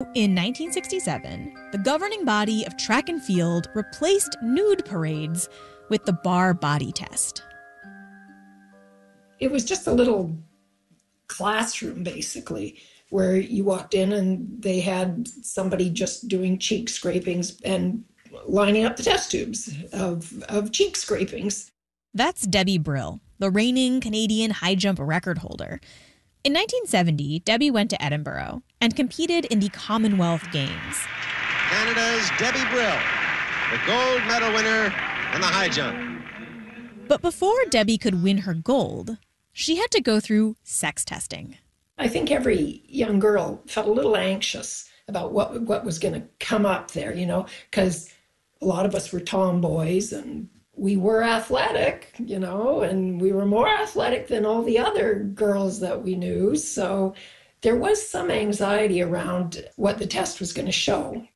In 1967, the governing body of track and field replaced nude parades with the bar body test. It was just a little classroom, basically, where you walked in and they had somebody just doing cheek scrapings and lining up the test tubes of cheek scrapings. That's Debbie Brill, the reigning Canadian high jump record holder. In 1970, Debbie went to Edinburgh and competed in the Commonwealth Games. Canada's Debbie Brill, the gold medal winner in the high jump. But before Debbie could win her gold, she had to go through sex testing. I think every young girl felt a little anxious about what was going to come up there, because a lot of us were tomboys and we were athletic, and we were more athletic than all the other girls that we knew. So there was some anxiety around what the test was going to show.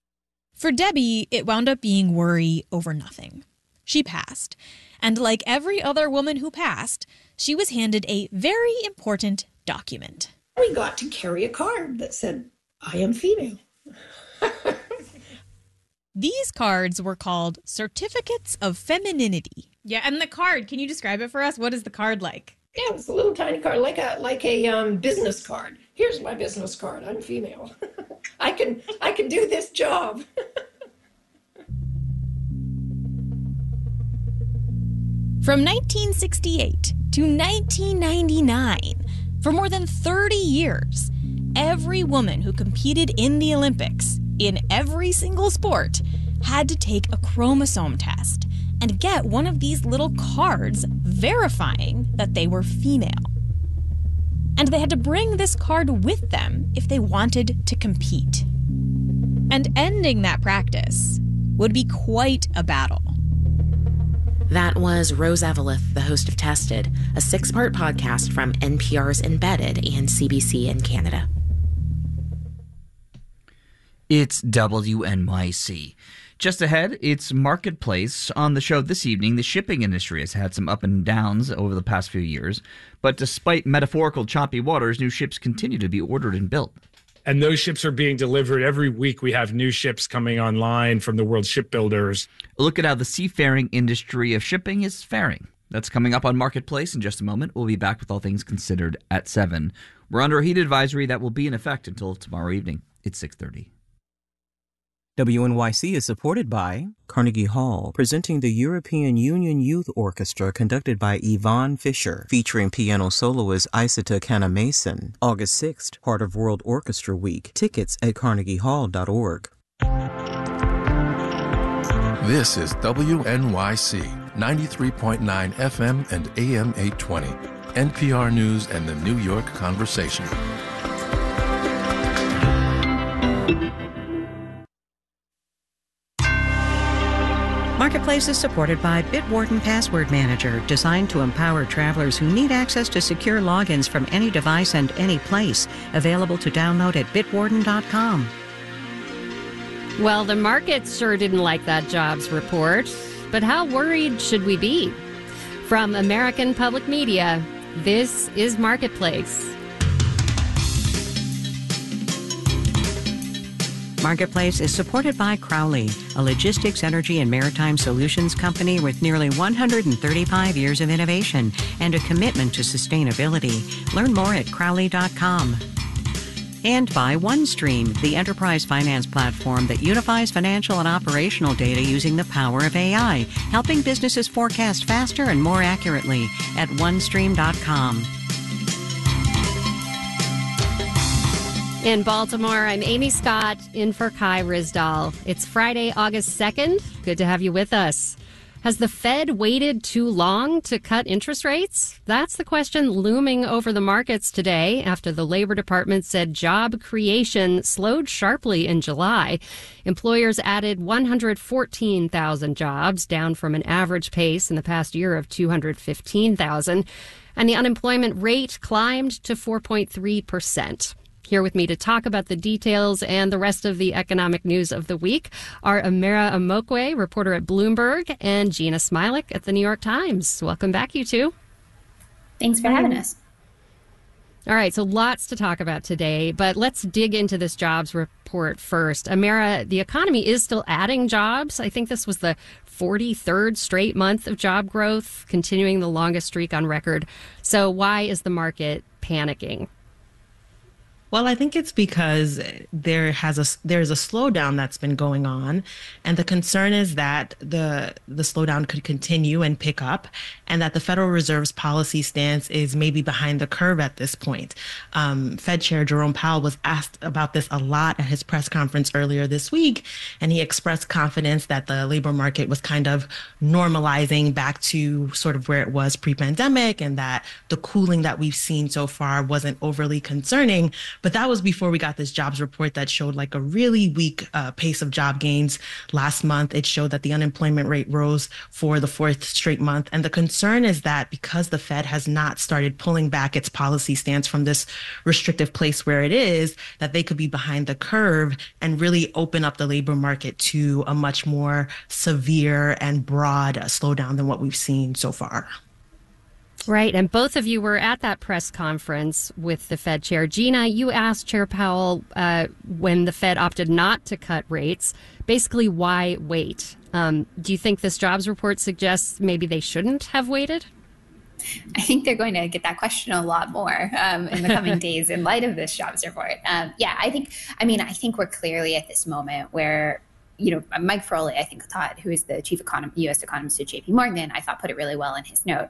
For Debbie, it wound up being worry over nothing. She passed. And like every other woman who passed, she was handed a very important document. We got to carry a card that said, "I am female." These cards were called Certificates of Femininity. Yeah, and the card, can you describe it for us? What is the card like? Yeah, it's a little tiny card, like a business card. Here's my business card. I'm female. I can do this job. From 1968 to 1999, for more than 30 years, every woman who competed in the Olympics, in every single sport, had to take a chromosome test and get one of these little cards verifying that they were female. And they had to bring this card with them if they wanted to compete. And ending that practice would be quite a battle. That was Rose Eveleth, the host of Tested, a 6-part podcast from NPR's Embedded and CBC in Canada. It's WNYC. Just ahead, it's Marketplace. On the show this evening, the shipping industry has had some up and downs over the past few years. But despite metaphorical choppy waters, new ships continue to be ordered and built. And those ships are being delivered. Every week we have new ships coming online from the world shipbuilders. A look at how the seafaring industry of shipping is faring. That's coming up on Marketplace in just a moment. We'll be back with All Things Considered at 7. We're under a heat advisory that will be in effect until tomorrow evening. It's 6:30. WNYC is supported by Carnegie Hall, presenting the European Union Youth Orchestra conducted by Yvonne Fisher, featuring piano soloist Isata Kana-Mason. August 6th, part of World Orchestra Week. Tickets at carnegiehall.org. This is WNYC, 93.9 FM and AM 820. NPR News and the New York Conversation. Marketplace is supported by Bitwarden Password Manager, designed to empower travelers who need access to secure logins from any device and any place. Available to download at bitwarden.com. Well, the markets sure didn't like that jobs report, but how worried should we be? From American Public Media, this is Marketplace. Marketplace is supported by Crowley, a logistics, energy, and maritime solutions company with nearly 135 years of innovation and a commitment to sustainability. Learn more at crowley.com. And by OneStream, the enterprise finance platform that unifies financial and operational data using the power of AI, helping businesses forecast faster and more accurately at onestream.com. In Baltimore, I'm Amy Scott, in for Kai Rizdal. It's Friday, August 2nd. Good to have you with us. Has the Fed waited too long to cut interest rates? That's the question looming over the markets today after the Labor Department said job creation slowed sharply in July. Employers added 114,000 jobs, down from an average pace in the past year of 215,000. And the unemployment rate climbed to 4.3%. Here with me to talk about the details and the rest of the economic news of the week are Amira Amokwe, reporter at Bloomberg, and Gina Smilik at the New York Times. Welcome back, you two. Thanks for having us. All right, so lots to talk about today, but let's dig into this jobs report first. Amara, the economy is still adding jobs. I think this was the 43rd straight month of job growth, continuing the longest streak on record. So why is the market panicking? Well, I think it's because there's a slowdown that's been going on, and the concern is that the slowdown could continue and pick up, and that the Federal Reserve's policy stance is maybe behind the curve at this point. Fed Chair Jerome Powell was asked about this a lot at his press conference earlier this week, and he expressed confidence that the labor market was kind of normalizing back to sort of where it was pre-pandemic, and that the cooling that we've seen so far wasn't overly concerning. But that was before we got this jobs report that showed like a really weak pace of job gains last month. It showed that the unemployment rate rose for the fourth straight month. And the concern is that because the Fed has not started pulling back its policy stance from this restrictive place where it is, that they could be behind the curve and really open up the labor market to a much more severe and broad slowdown than what we've seen so far. Right. And both of you were at that press conference with the Fed chair. Gina, you asked Chair Powell when the Fed opted not to cut rates, basically, why wait? Do you think this jobs report suggests maybe they shouldn't have waited? I think they're going to get that question a lot more in the coming days in light of this jobs report. I think we're clearly at this moment where, Mike Froley, I think, who is the chief U.S. economist at J.P. Morgan, I thought put it really well in his note.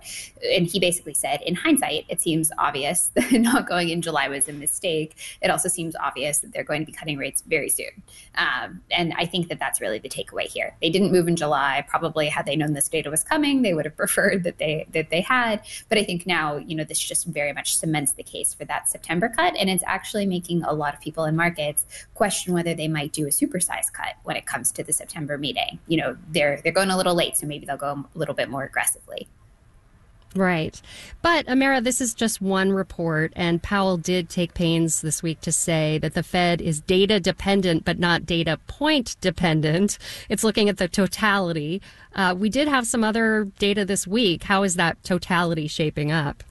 And he basically said, in hindsight, it seems obvious that not going in July was a mistake. It also seems obvious that they're going to be cutting rates very soon. And I think that that's really the takeaway here. They didn't move in July. Probably had they known this data was coming, they would have preferred that they had. But I think now, this just very much cements the case for that September cut. And it's actually making a lot of people in markets question whether they might do a supersize cut when it comes to the September meeting. They're going a little late, so maybe they'll go a little bit more aggressively. Right. But, Amara, this is just one report, and Powell did take pains this week to say that the Fed is data dependent, but not data point dependent. It's looking at the totality. We did have some other data this week. How is that totality shaping up?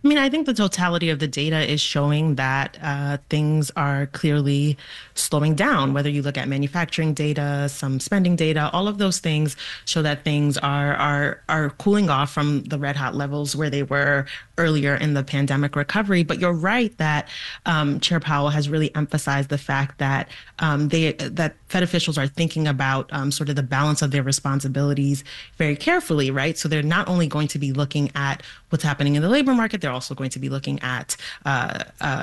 I think the totality of the data is showing that things are clearly slowing down. Whether you look at manufacturing data, some spending data, all of those things show that things are cooling off from the red hot levels where they were earlier in the pandemic recovery. But you're right that Chair Powell has really emphasized the fact that that Fed officials are thinking about sort of the balance of their responsibilities very carefully, right? So they're not only going to be looking at what's happening in the labor market, they're also going to be looking at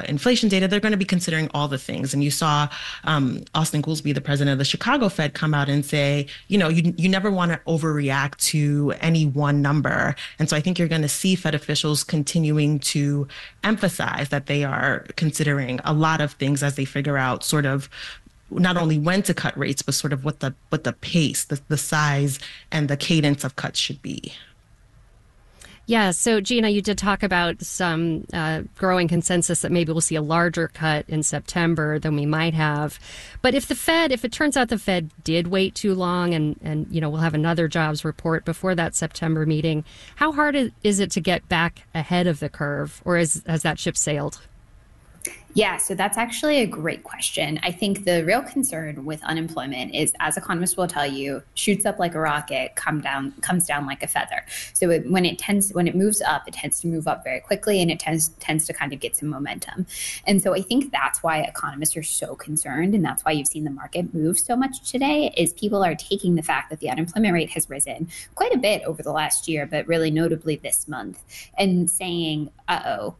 inflation data. They're going to be considering all the things. And you saw Austin Goolsbee, the president of the Chicago Fed, come out and say, you never want to overreact to any one number. And so I think you're going to see Fed officials continuing to emphasize that they are considering a lot of things as they figure out sort of not only when to cut rates, but sort of what the pace, the size, and the cadence of cuts should be. Yeah. So, Gina, you did talk about some growing consensus that maybe we'll see a larger cut in September than we might have. But if it turns out the Fed did wait too long and we'll have another jobs report before that September meeting, how hard is it to get back ahead of the curve, or has that ship sailed? Yeah, so that's actually a great question. I think the real concern with unemployment is, as economists will tell you, shoots up like a rocket, comes down like a feather. So when it moves up, it tends to move up very quickly, and it tends to kind of get some momentum. And so I think that's why economists are so concerned, and that's why you've seen the market move so much today, is people are taking the fact that the unemployment rate has risen quite a bit over the last year, but really notably this month, and saying,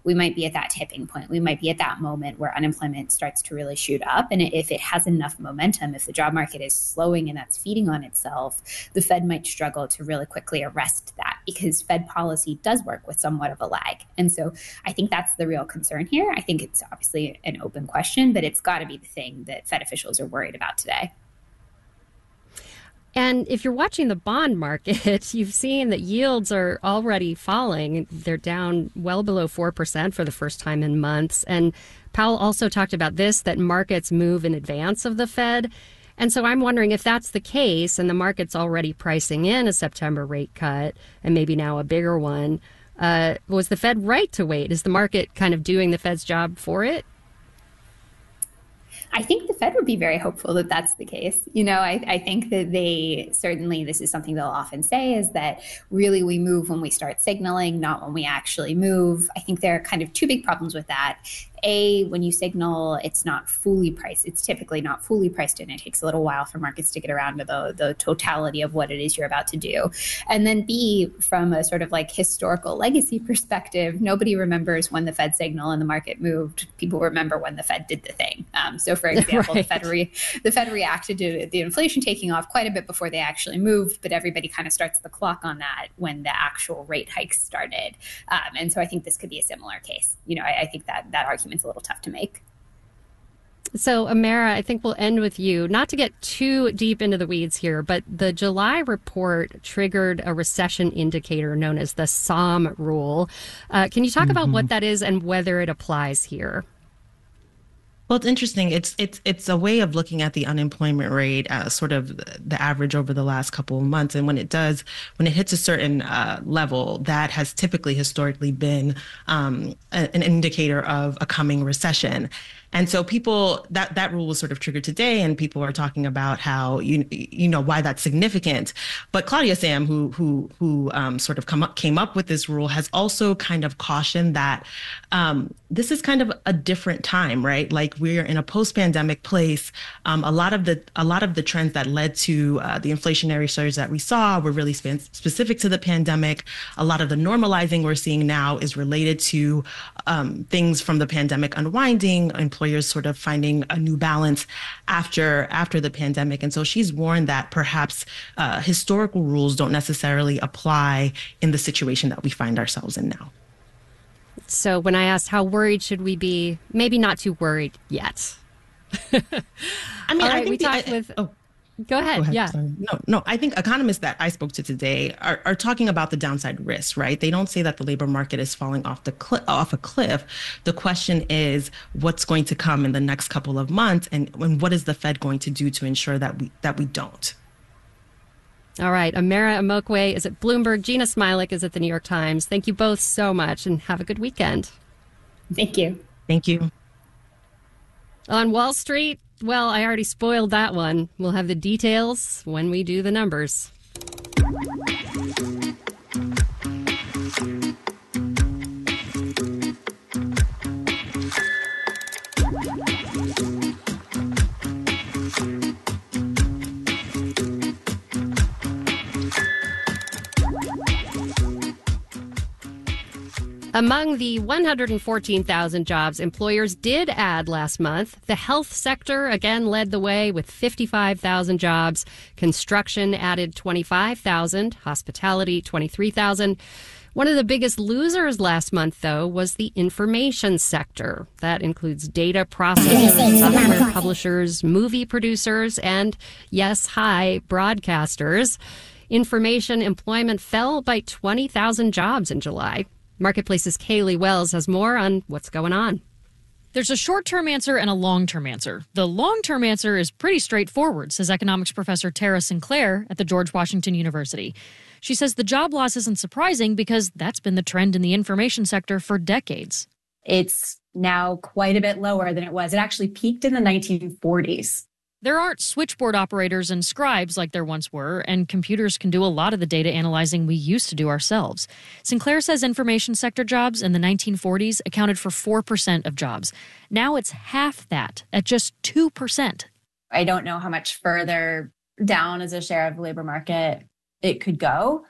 we might be at that tipping point. We might be at that moment where unemployment starts to really shoot up. And if it has enough momentum, if the job market is slowing and that's feeding on itself, the Fed might struggle to really quickly arrest that, because Fed policy does work with somewhat of a lag. And so I think that's the real concern here. I think it's obviously an open question, but it's got to be the thing that Fed officials are worried about today. And if you're watching the bond market, you've seen that yields are already falling. They're down well below 4% for the first time in months. And Powell also talked about this, that markets move in advance of the Fed. And so I'm wondering if that's the case and the market's already pricing in a September rate cut and maybe now a bigger one, Was the Fed right to wait? Is the market kind of doing the Fed's job for it? I think the Fed would be very hopeful that that's the case. I think that they certainly, this is something they'll often say, is that really we move when we start signaling, not when we actually move. I think there are kind of two big problems with that. A, when you signal, it's not fully priced. It's typically not fully priced in. It takes a little while for markets to get around to the totality of what it is you're about to do. And then B, from a sort of like historical legacy perspective, nobody remembers when the Fed signal and the market moved. People remember when the Fed did the thing. So for example, right. the Fed reacted to the inflation taking off quite a bit before they actually moved, but everybody kind of starts the clock on that when the actual rate hikes started. And so I think this could be a similar case. I think that argument a little tough to make. So, Amara, I think we'll end with you. Not to get too deep into the weeds here, but the July report triggered a recession indicator known as the SOM rule. Can you talk about what that is and whether it applies here? Well, it's interesting. It's a way of looking at the unemployment rate, sort of the average over the last couple of months. And when it hits a certain level, that has typically historically been an indicator of a coming recession. And so people, that rule was sort of triggered today, and people are talking about how, why that's significant. But Claudia Sahm, who sort of came up with this rule, has also kind of cautioned that this is kind of a different time, right? Like, we're in a post-pandemic place. A lot of the trends that led to the inflationary surge that we saw were really specific to the pandemic. A lot of the normalizing we're seeing now is related to things from the pandemic unwinding, employers sort of finding a new balance after the pandemic. And so she's warned that perhaps historical rules don't necessarily apply in the situation that we find ourselves in now. So when I asked how worried should we be, maybe not too worried yet. I mean, right, Go ahead. Yeah. Sorry. No. I think economists that I spoke to today are talking about the downside risks, right? They don't say that the labor market is falling off a cliff. The question is what's going to come in the next couple of months, and what is the Fed going to do to ensure that we don't? All right. Amara Imokwe is at Bloomberg. Gina Smilik is at the New York Times. Thank you both so much, and have a good weekend. Thank you. Thank you. On Wall Street, well, I already spoiled that one. We'll have the details when we do the numbers. Among the 114,000 jobs employers did add last month, the health sector again led the way with 55,000 jobs. Construction added 25,000, hospitality 23,000. One of the biggest losers last month, though, was the information sector. That includes data processors, software publishers, movie producers, and, yes, broadcasters. Information employment fell by 20,000 jobs in July. Marketplace's Kaylee Wells has more on what's going on. There's a short-term answer and a long-term answer. The long-term answer is pretty straightforward, says economics professor Tara Sinclair at the George Washington University. She says the job loss isn't surprising because that's been the trend in the information sector for decades. It's now quite a bit lower than it was. It actually peaked in the 1940s. There aren't switchboard operators and scribes like there once were, and computers can do a lot of the data analyzing we used to do ourselves. Sinclair says information sector jobs in the 1940s accounted for 4% of jobs. Now it's half that, at just 2%. I don't know how much further down as a share of the labor market it could go.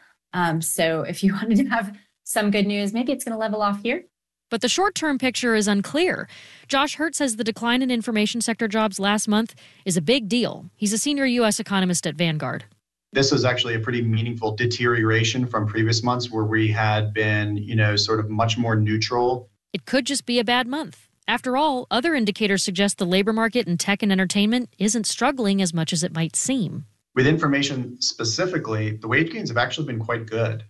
So if you wanted to have some good news, maybe it's going to level off here. But the short-term picture is unclear. Josh Hurt says the decline in information sector jobs last month is a big deal. He's a senior U.S. economist at Vanguard. This was actually a pretty meaningful deterioration from previous months where we had been, sort of much more neutral. It could just be a bad month. After all, other indicators suggest the labor market in tech and entertainment isn't struggling as much as it might seem. With information specifically, the wage gains have actually been quite good.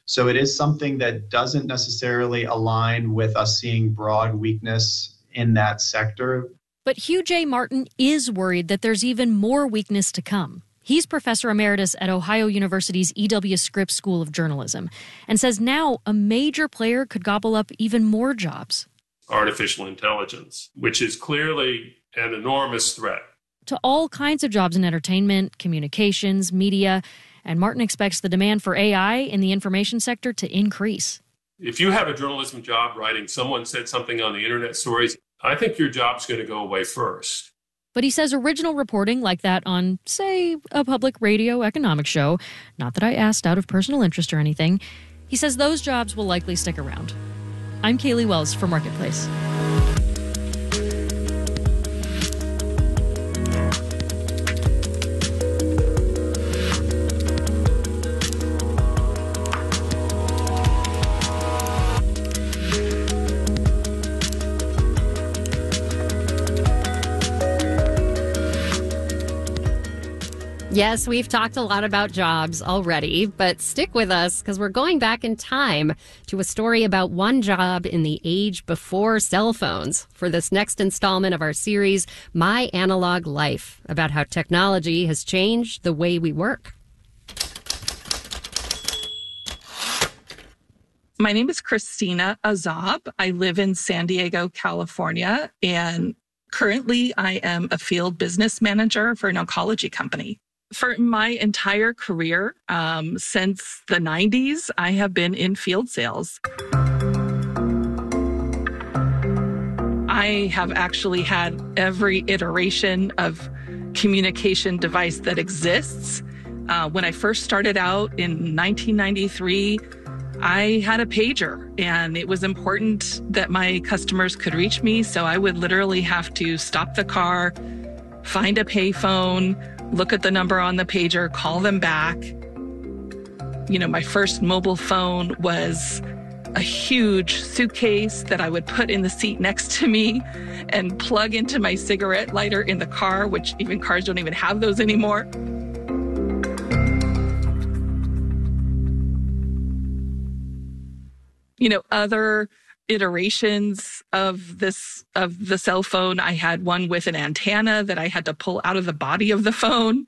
So it is something that doesn't necessarily align with us seeing broad weakness in that sector. But Hugh J. Martin is worried that there's even more weakness to come. He's professor emeritus at Ohio University's E.W. Scripps School of Journalism and says now a major player could gobble up even more jobs. Artificial intelligence, which is clearly an enormous threat to all kinds of jobs in entertainment, communications, media, and Martin expects the demand for AI in the information sector to increase. If you have a journalism job writing someone said something on the internet stories, I think your job's going to go away first. But he says original reporting like that on, say, a public radio economic show, not that I asked out of personal interest or anything, he says those jobs will likely stick around. I'm Kaylee Wells for Marketplace. Yes, we've talked a lot about jobs already, but stick with us because we're going back in time to a story about one job in the age before cell phones for this next installment of our series, My Analog Life, about how technology has changed the way we work. My name is Christina Azab. I live in San Diego, California, and currently I am a field business manager for an oncology company. For my entire career, since the 90s, I have been in field sales. I have actually had every iteration of communication device that exists. When I first started out in 1993, I had a pager, and it was important that my customers could reach me, so I would literally have to stop the car, find a payphone, look at the number on the pager, call them back. You know, my first mobile phone was a huge suitcase that I would put in the seat next to me and plug into my cigarette lighter in the car, which even cars don't even have those anymore. You know, other iterations of the cell phone. I had one with an antenna that I had to pull out of the body of the phone.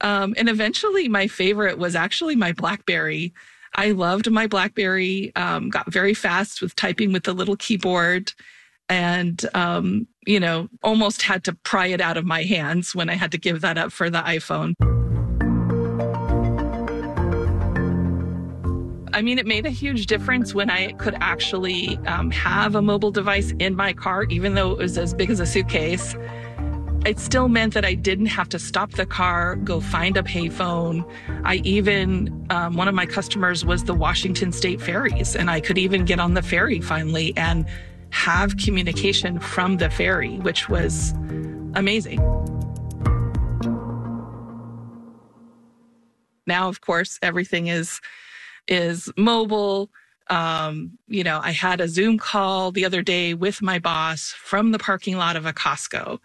And eventually my favorite was actually my BlackBerry. I loved my BlackBerry, got very fast with typing with the little keyboard, and, you know, almost had to pry it out of my hands when I had to give that up for the iPhone. I mean, it made a huge difference when I could actually have a mobile device in my car, even though it was as big as a suitcase. It still meant that I didn't have to stop the car, go find a payphone. I even, one of my customers was the Washington State Ferries, and I could even get on the ferry finally and have communication from the ferry, which was amazing. Now, of course, everything is mobile. You know, I had a Zoom call the other day with my boss from the parking lot of a Costco.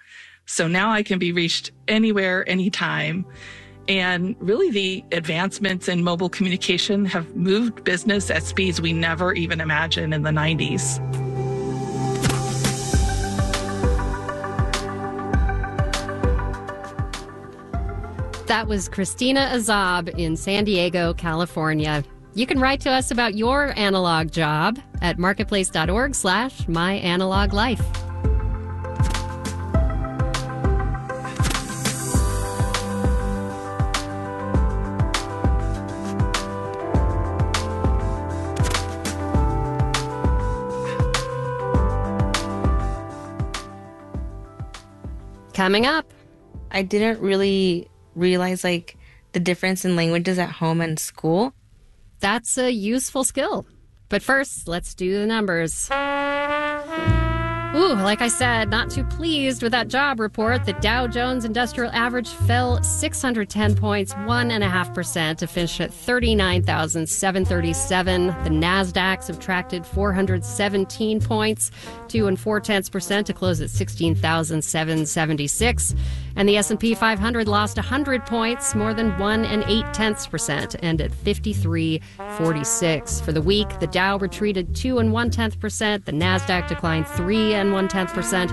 So now I can be reached anywhere, anytime. And really the advancements in mobile communication have moved business at speeds we never even imagined in the 90s. That was Christina Azab in San Diego, California. You can write to us about your analog job at marketplace.org/myanaloglife. Coming up. I didn't really realize like the difference in languages at home and school. That's a useful skill. But first, let's do the numbers. Ooh, like I said, not too pleased with that job report. The Dow Jones Industrial Average fell 610 points, 1.5% to finish at 39,737. The NASDAQ subtracted 417 points, 2.4% to close at 16,776. And the S&P 500 lost 100 points, more than 1.8%, to end at 5346. For the week, the Dow retreated 2.1%, the NASDAQ declined 3.1%,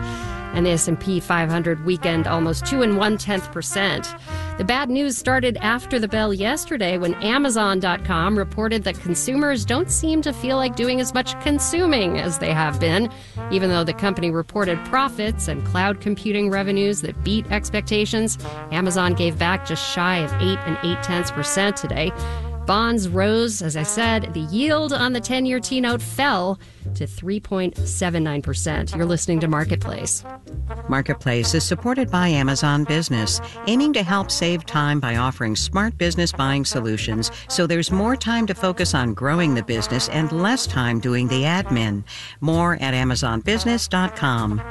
and the S&P 500 weakened almost 2.1%. The bad news started after the bell yesterday when Amazon.com reported that consumers don't seem to feel like doing as much consuming as they have been, even though the company reported profits and cloud computing revenues that beat expectations. Amazon gave back just shy of 8.8% today. Bonds rose, as I said. The yield on the 10-year T-note fell to 3.79%. You're listening to Marketplace. Marketplace is supported by Amazon Business, aiming to help save time by offering smart business buying solutions so there's more time to focus on growing the business and less time doing the admin. More at AmazonBusiness.com.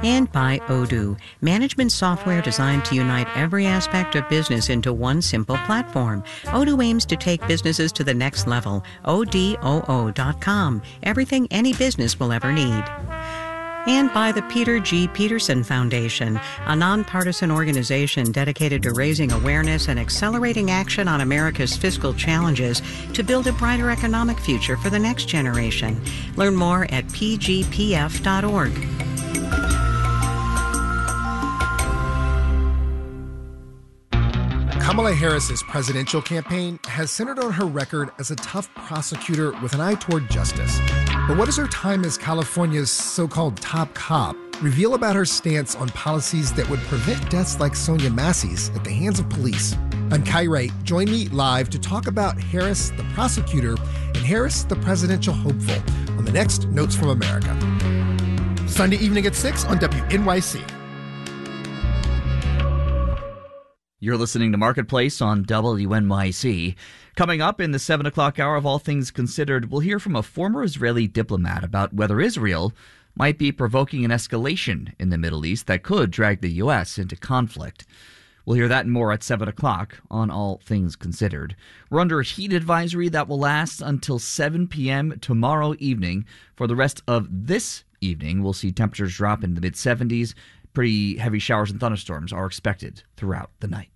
And by Odoo, management software designed to unite every aspect of business into one simple platform. Odoo aims to take businesses to the next level. ODOO.com. Everything any business will ever need. And by the Peter G. Peterson Foundation, a nonpartisan organization dedicated to raising awareness and accelerating action on America's fiscal challenges to build a brighter economic future for the next generation. Learn more at pgpf.org. Kamala Harris's presidential campaign has centered on her record as a tough prosecutor with an eye toward justice. But what does her time as California's so-called top cop reveal about her stance on policies that would prevent deaths like Sonia Massey's at the hands of police? I'm Kai Wright. Join me live to talk about Harris, the prosecutor, and Harris, the presidential hopeful, on the next Notes from America. Sunday evening at 6 on WNYC. You're listening to Marketplace on WNYC. Coming up in the 7 o'clock hour of All Things Considered, we'll hear from a former Israeli diplomat about whether Israel might be provoking an escalation in the Middle East that could drag the U.S. into conflict. We'll hear that and more at 7 o'clock on All Things Considered. We're under a heat advisory that will last until 7 p.m. tomorrow evening. For the rest of this evening, we'll see temperatures drop in the mid-70s. Pretty heavy showers and thunderstorms are expected throughout the night.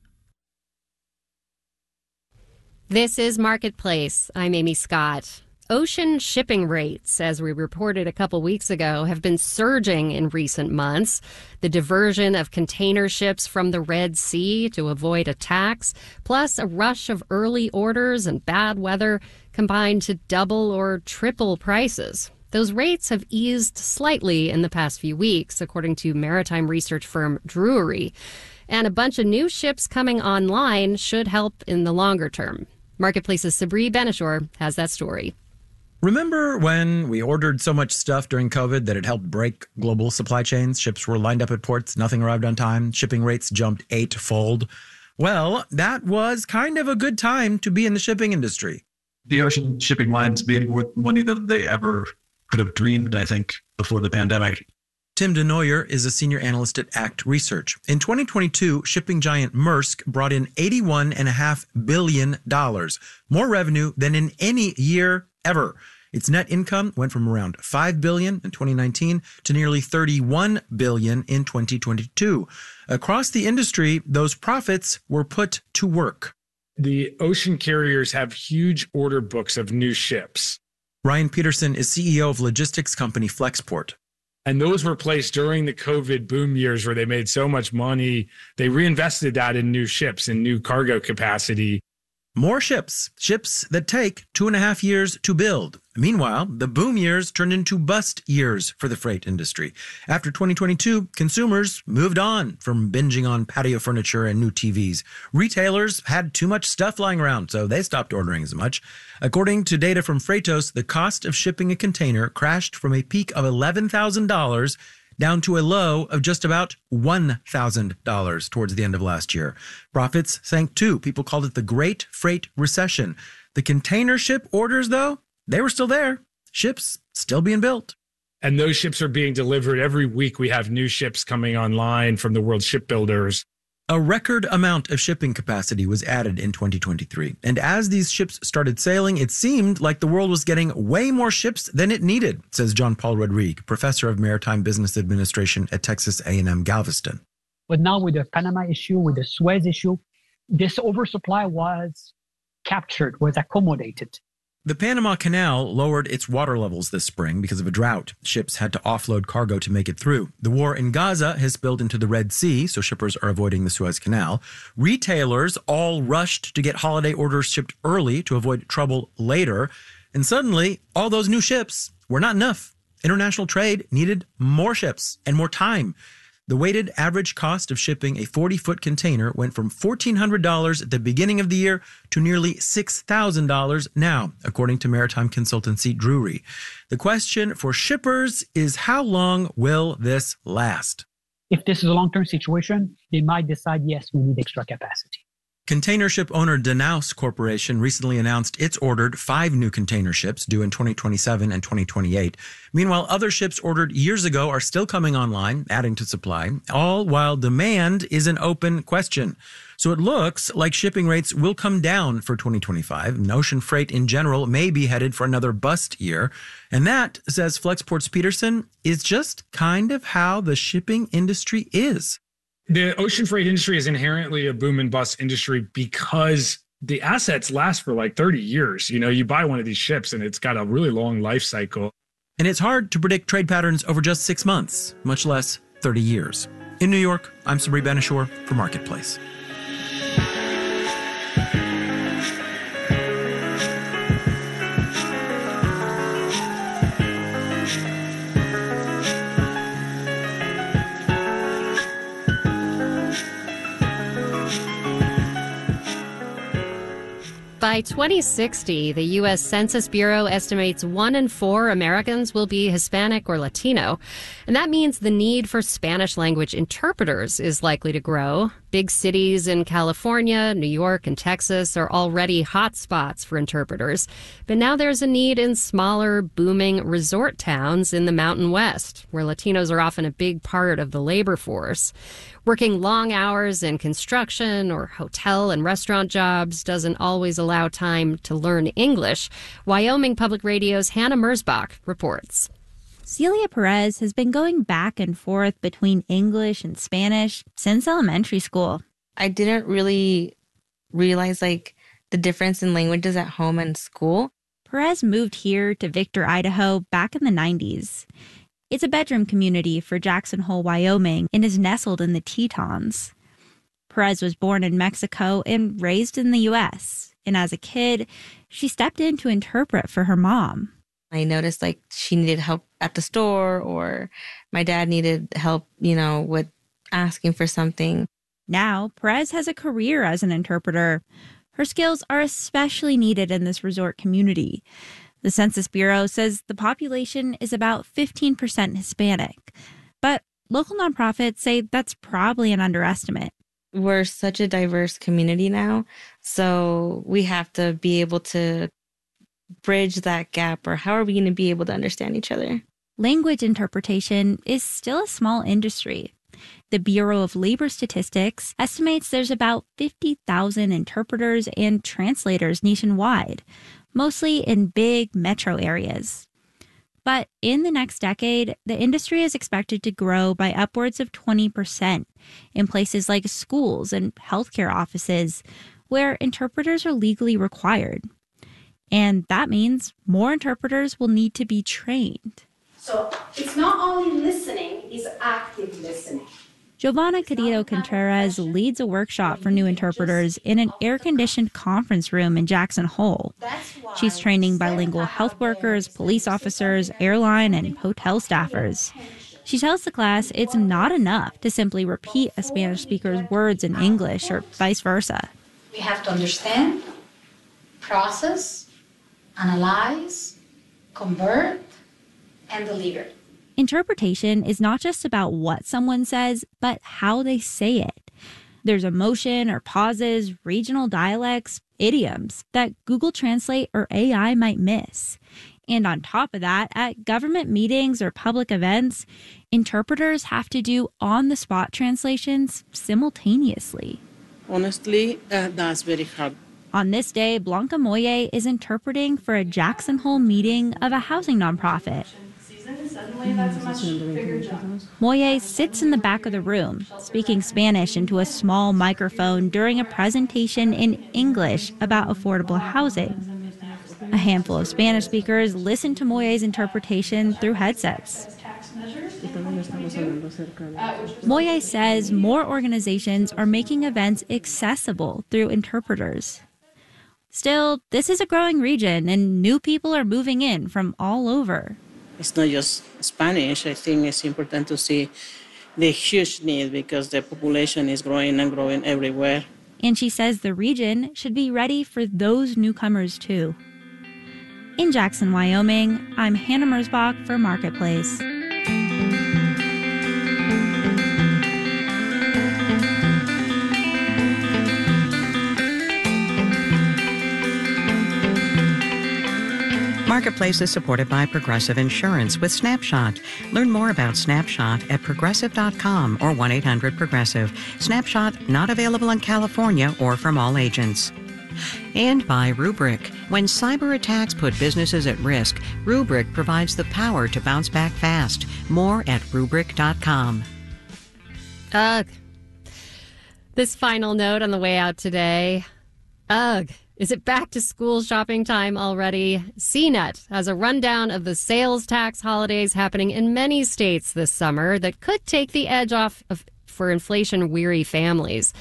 This is Marketplace. I'm Amy Scott. Ocean shipping rates, as we reported a couple weeks ago, have been surging in recent months. The diversion of container ships from the Red Sea to avoid attacks, plus a rush of early orders and bad weather combined to double or triple prices. Those rates have eased slightly in the past few weeks, according to maritime research firm Drewry. And a bunch of new ships coming online should help in the longer term. Marketplace's Sabri Benishore has that story. Remember when we ordered so much stuff during COVID that it helped break global supply chains? Ships were lined up at ports, nothing arrived on time, shipping rates jumped 8-fold. Well, that was kind of a good time to be in the shipping industry. The ocean shipping lines made more money than they ever could have dreamed, I think, before the pandemic. Tim DeNoyer is a senior analyst at ACT Research. In 2022, shipping giant Maersk brought in $81.5 billion, more revenue than in any year ever. Its net income went from around $5 billion in 2019 to nearly $31 billion in 2022. Across the industry, those profits were put to work. The ocean carriers have huge order books of new ships. Ryan Peterson is CEO of logistics company Flexport. And those were placed during the COVID boom years where they made so much money. They reinvested that in new ships and new cargo capacity. More ships that take 2.5 years to build. Meanwhile, the boom years turned into bust years for the freight industry. After 2022, consumers moved on from binging on patio furniture and new TVs. Retailers had too much stuff lying around, so they stopped ordering as much. According to data from Freightos, the cost of shipping a container crashed from a peak of $11,000 down to a low of just about $1,000 towards the end of last year. Profits sank too. People called it the Great Freight Recession. The container ship orders, though, they were still there. Ships still being built. And those ships are being delivered. Every week we have new ships coming online from the world shipbuilders. A record amount of shipping capacity was added in 2023. And as these ships started sailing, it seemed like the world was getting way more ships than it needed, says John Paul Rodrigue, professor of maritime business administration at Texas A&M Galveston. But now with the Panama issue, with the Suez issue, this oversupply was captured, was accommodated. The Panama Canal lowered its water levels this spring because of a drought. Ships had to offload cargo to make it through. The war in Gaza has spilled into the Red Sea, so shippers are avoiding the Suez Canal. Retailers all rushed to get holiday orders shipped early to avoid trouble later. And suddenly, all those new ships were not enough. International trade needed more ships and more time. The weighted average cost of shipping a 40-foot container went from $1,400 at the beginning of the year to nearly $6,000 now, according to maritime consultancy Drewry. The question for shippers is, how long will this last? If this is a long-term situation, they might decide, yes, we need extra capacity. Container ship owner Danaus Corporation recently announced it's ordered 5 new container ships due in 2027 and 2028. Meanwhile, other ships ordered years ago are still coming online, adding to supply, all while demand is an open question. So it looks like shipping rates will come down for 2025, and ocean freight in general may be headed for another bust year. And that, says Flexport's Peterson, is just kind of how the shipping industry is. The ocean freight industry is inherently a boom and bust industry because the assets last for like 30 years. You know, you buy one of these ships and it's got a really long life cycle. And it's hard to predict trade patterns over just 6 months, much less 30 years. In New York, I'm Sabri Benishore for Marketplace. By 2060, the U.S. Census Bureau estimates 1 in 4 Americans will be Hispanic or Latino. And that means the need for Spanish language interpreters is likely to grow. Big cities in California, New York, and Texas are already hot spots for interpreters. But now there's a need in smaller, booming resort towns in the Mountain West, where Latinos are often a big part of the labor force. Working long hours in construction or hotel and restaurant jobs doesn't always allow time to learn English. Wyoming Public Radio's Hannah Merzbach reports. Celia Perez has been going back and forth between English and Spanish since elementary school. I didn't really realize the difference in languages at home and school. Perez moved here to Victor, Idaho back in the 90s. It's a bedroom community for Jackson Hole, Wyoming, and is nestled in the Tetons. Perez was born in Mexico and raised in the U.S. And as a kid, she stepped in to interpret for her mom. I noticed she needed help at the store, or my dad needed help, with asking for something. Now, Perez has a career as an interpreter. Her skills are especially needed in this resort community. The Census Bureau says the population is about 15% Hispanic, but local nonprofits say that's probably an underestimate. We're such a diverse community now, so we have to be able to bridge that gap, or how are we going to be able to understand each other? Language interpretation is still a small industry. The Bureau of Labor Statistics estimates there's about 50,000 interpreters and translators nationwide, mostly in big metro areas. But in the next decade, the industry is expected to grow by upwards of 20% in places like schools and healthcare offices, where interpreters are legally required. And that means more interpreters will need to be trained. So it's not only listening, it's active listening. Giovanna Carrillo Contreras leads a workshop for new interpreters in an air-conditioned conference room in Jackson Hole. She's training bilingual health workers, police officers, airline, and hotel staffers. She tells the class it's not enough to simply repeat a Spanish speaker's words in English or vice versa. We have to understand, process, analyze, convert, and deliver. Interpretation is not just about what someone says, but how they say it. There's emotion or pauses, regional dialects, idioms that Google Translate or AI might miss. And on top of that, at government meetings or public events, interpreters have to do on-the-spot translations simultaneously. Honestly, that's very hard. On this day, Blanca Moye is interpreting for a Jackson Hole meeting of a housing nonprofit. Suddenly, that's a much bigger job. Moye sits in the back of the room, speaking Spanish into a small microphone during a presentation in English about affordable housing. A handful of Spanish speakers listened to Moye's interpretation through headsets. Moye says more organizations are making events accessible through interpreters. Still, this is a growing region and new people are moving in from all over. It's not just Spanish. I think it's important to see the huge need because the population is growing and growing everywhere. And she says the region should be ready for those newcomers too. In Jackson, Wyoming, I'm Hannah Mersbach for Marketplace. Marketplace is supported by Progressive Insurance with Snapshot. Learn more about Snapshot at progressive.com or 1-800-PROGRESSIVE. Snapshot not available in California or from all agents. And by Rubrik. When cyber attacks put businesses at risk, Rubrik provides the power to bounce back fast. More at Rubrik.com. Ugh. This final note on the way out today. Ugh. Is it back to school shopping time already? CNET has a rundown of the sales tax holidays happening in many states this summer that could take the edge off for inflation-weary families.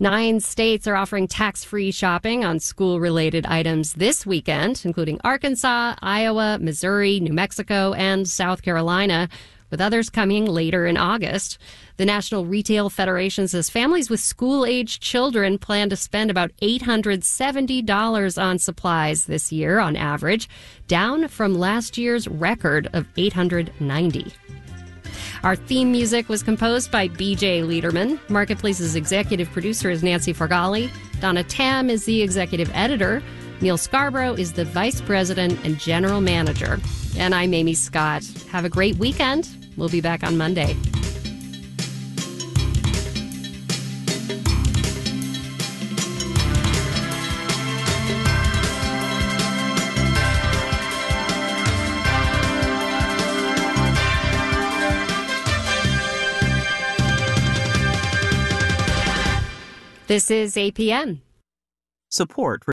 9 states are offering tax-free shopping on school-related items this weekend, including Arkansas, Iowa, Missouri, New Mexico, and South Carolina, with others coming later in August. The National Retail Federation says families with school-aged children plan to spend about $870 on supplies this year on average, down from last year's record of $890. Our theme music was composed by B.J. Liederman. Marketplace's executive producer is Nancy Fargali. Donna Tam is the executive editor. Neil Scarborough is the vice president and general manager. And I'm Amy Scott. Have a great weekend. We'll be back on Monday. This is APM. Support for